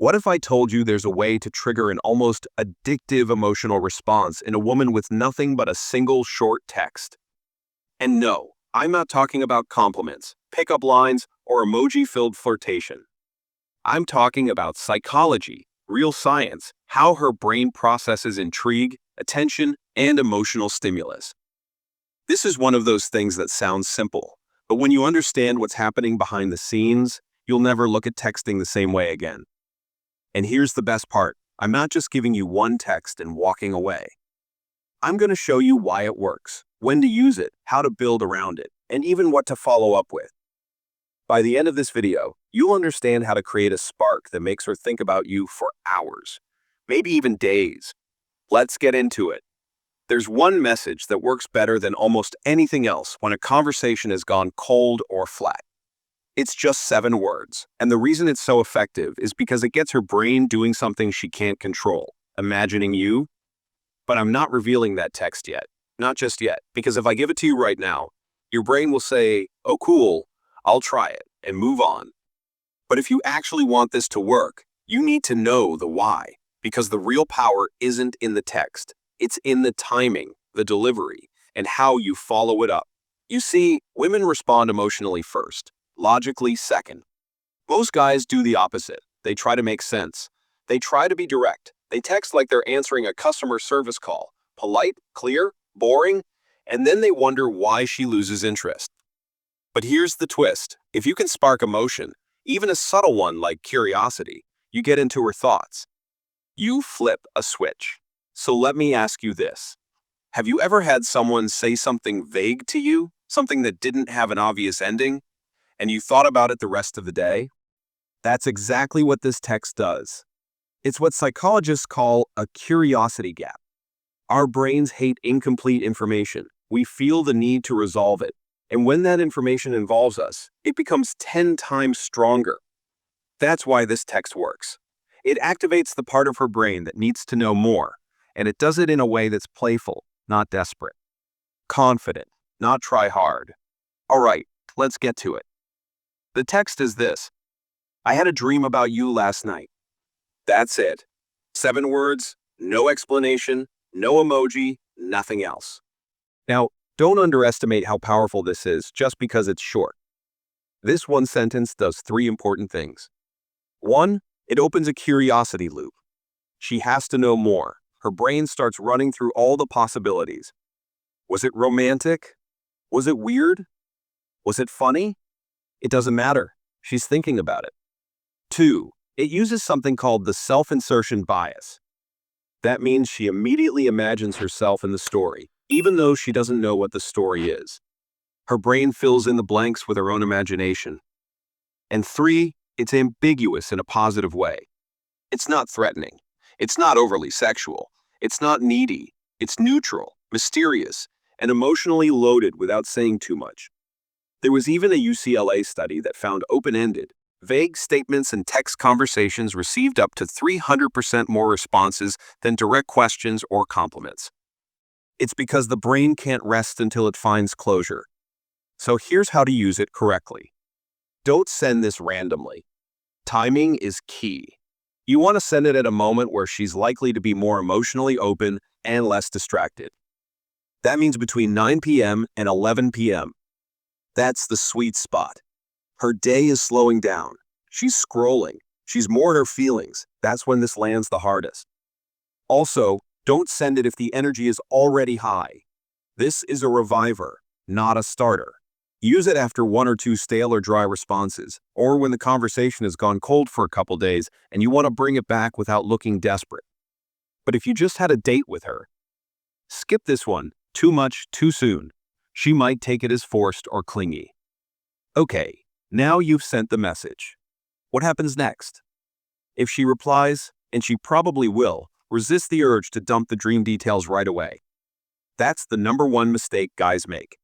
What if I told you there's a way to trigger an almost addictive emotional response in a woman with nothing but a single short text? And no, I'm not talking about compliments, pickup lines, or emoji-filled flirtation. I'm talking about psychology, real science, how her brain processes intrigue, attention, and emotional stimulus. This is one of those things that sounds simple, but when you understand what's happening behind the scenes, you'll never look at texting the same way again. And here's the best part. I'm not just giving you one text and walking away. I'm going to show you why it works, when to use it, how to build around it, and even what to follow up with. By the end of this video, you'll understand how to create a spark that makes her think about you for hours, maybe even days. Let's get into it. There's one message that works better than almost anything else when a conversation has gone cold or flat. It's just 7 words, and the reason it's so effective is because it gets her brain doing something she can't control, imagining you. But I'm not revealing that text yet, not just yet, because if I give it to you right now, your brain will say, "Oh cool, I'll try it," and move on. But if you actually want this to work, you need to know the why, because the real power isn't in the text. It's in the timing, the delivery, and how you follow it up. You see, women respond emotionally first, logically second. Most guys do the opposite. They try to make sense. They try to be direct. They text like they're answering a customer service call. Polite, clear, boring, and then they wonder why she loses interest. But here's the twist. If you can spark emotion, even a subtle one like curiosity, you get into her thoughts. You flip a switch. So let me ask you this. Have you ever had someone say something vague to you, something that didn't have an obvious ending, and you thought about it the rest of the day? That's exactly what this text does. It's what psychologists call a curiosity gap. Our brains hate incomplete information. We feel the need to resolve it. And when that information involves us, it becomes 10 times stronger. That's why this text works. It activates the part of her brain that needs to know more, and it does it in a way that's playful, not desperate. Confident, not try hard. All right, let's get to it. The text is this. I had a dream about you last night. That's it. 7 words, no explanation, no emoji, nothing else. Now, don't underestimate how powerful this is just because it's short. This one sentence does 3 important things. 1, it opens a curiosity loop. She has to know more. Her brain starts running through all the possibilities. Was it romantic? Was it weird? Was it funny? It doesn't matter. She's thinking about it. 2, it uses something called the self-insertion bias. That means she immediately imagines herself in the story, even though she doesn't know what the story is. Her brain fills in the blanks with her own imagination. And 3, it's ambiguous in a positive way. It's not threatening. It's not overly sexual. It's not needy. It's neutral, mysterious, and emotionally loaded without saying too much. There was even a UCLA study that found open-ended, vague statements and text conversations received up to 300% more responses than direct questions or compliments. It's because the brain can't rest until it finds closure. So here's how to use it correctly. Don't send this randomly. Timing is key. You want to send it at a moment where she's likely to be more emotionally open and less distracted. That means between 9 p.m. and 11 p.m. That's the sweet spot. Her day is slowing down. She's scrolling. She's more in her feelings. That's when this lands the hardest. Also, don't send it if the energy is already high. This is a reviver, not a starter. Use it after 1 or 2 stale or dry responses, or when the conversation has gone cold for a couple days and you want to bring it back without looking desperate. But if you just had a date with her, skip this one. Too much, too soon. She might take it as forced or clingy. Okay, now you've sent the message. What happens next? If she replies, and she probably will, resist the urge to dump the dream details right away. That's the #1 mistake guys make.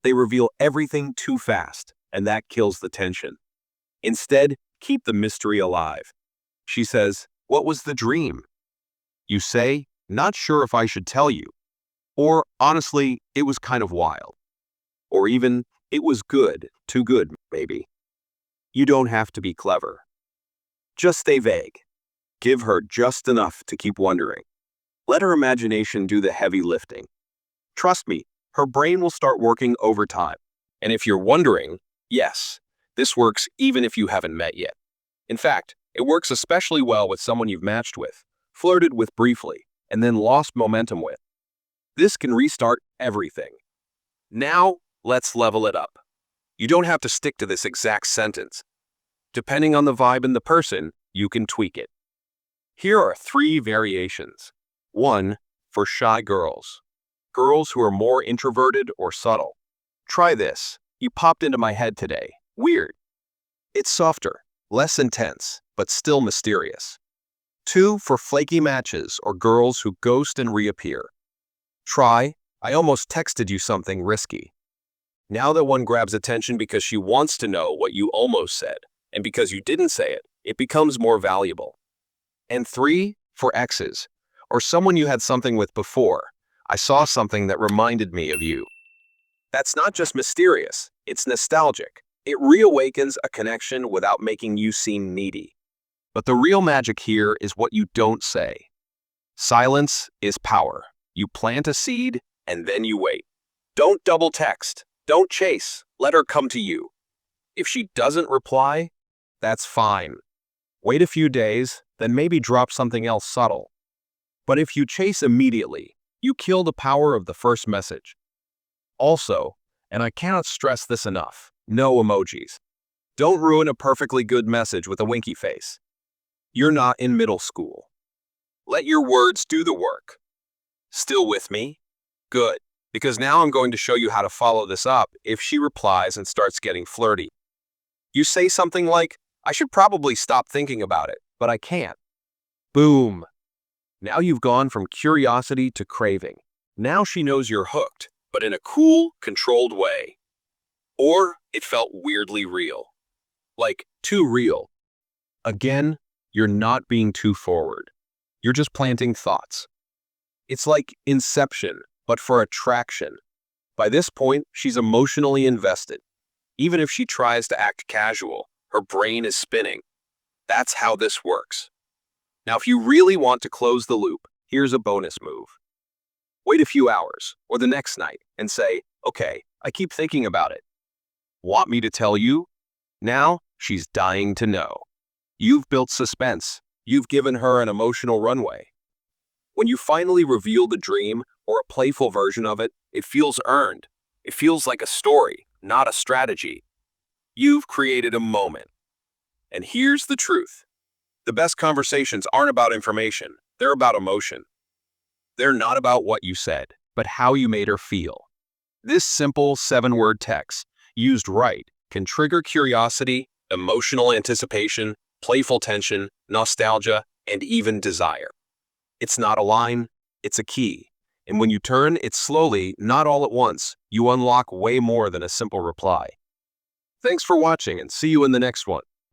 They reveal everything too fast, and that kills the tension. Instead, keep the mystery alive. She says, "What was the dream?" You say, "Not sure if I should tell you." Or, "Honestly, it was kind of wild." Or even, "It was good, too good, maybe." You don't have to be clever. Just stay vague. Give her just enough to keep wondering. Let her imagination do the heavy lifting. Trust me, her brain will start working overtime. And if you're wondering, yes, this works even if you haven't met yet. In fact, it works especially well with someone you've matched with, flirted with briefly, and then lost momentum with. This can restart everything. Now, let's level it up. You don't have to stick to this exact sentence. Depending on the vibe and the person, you can tweak it. Here are 3 variations. 1. For shy girls. Girls who are more introverted or subtle. Try this. You popped into my head today. Weird. It's softer, less intense, but still mysterious. 2. For flaky matches or girls who ghost and reappear. Try, I almost texted you something risky. Now that one grabs attention because she wants to know what you almost said, and because you didn't say it, it becomes more valuable. And 3. For exes, or someone you had something with before. I saw something that reminded me of you. That's not just mysterious, it's nostalgic. It reawakens a connection without making you seem needy. But the real magic here is what you don't say. Silence is power. You plant a seed, and then you wait. Don't double text. Don't chase. Let her come to you. If she doesn't reply, that's fine. Wait a few days, then maybe drop something else subtle. But if you chase immediately, you kill the power of the first message. Also, and I cannot stress this enough, no emojis. Don't ruin a perfectly good message with a winky face. You're not in middle school. Let your words do the work. Still with me? Good, because now I'm going to show you how to follow this up if she replies and starts getting flirty. You say something like, I should probably stop thinking about it, but I can't. Boom. Now you've gone from curiosity to craving. Now she knows you're hooked, but in a cool, controlled way. Or it felt weirdly real. Like, too real. Again, you're not being too forward. You're just planting thoughts. It's like Inception, but for attraction. By this point, she's emotionally invested. Even if she tries to act casual, her brain is spinning. That's how this works. Now, if you really want to close the loop, here's a bonus move. Wait a few hours, or the next night, and say, okay, I keep thinking about it. Want me to tell you? Now, she's dying to know. You've built suspense. You've given her an emotional runway. When you finally reveal the dream, or a playful version of it, it feels earned. It feels like a story, not a strategy. You've created a moment. And here's the truth. The best conversations aren't about information. They're about emotion. They're not about what you said, but how you made her feel. This simple 7-word text, used right, can trigger curiosity, emotional anticipation, playful tension, nostalgia, and even desire. It's not a line, it's a key. And when you turn it slowly, not all at once, you unlock way more than a simple reply. Thanks for watching and see you in the next one.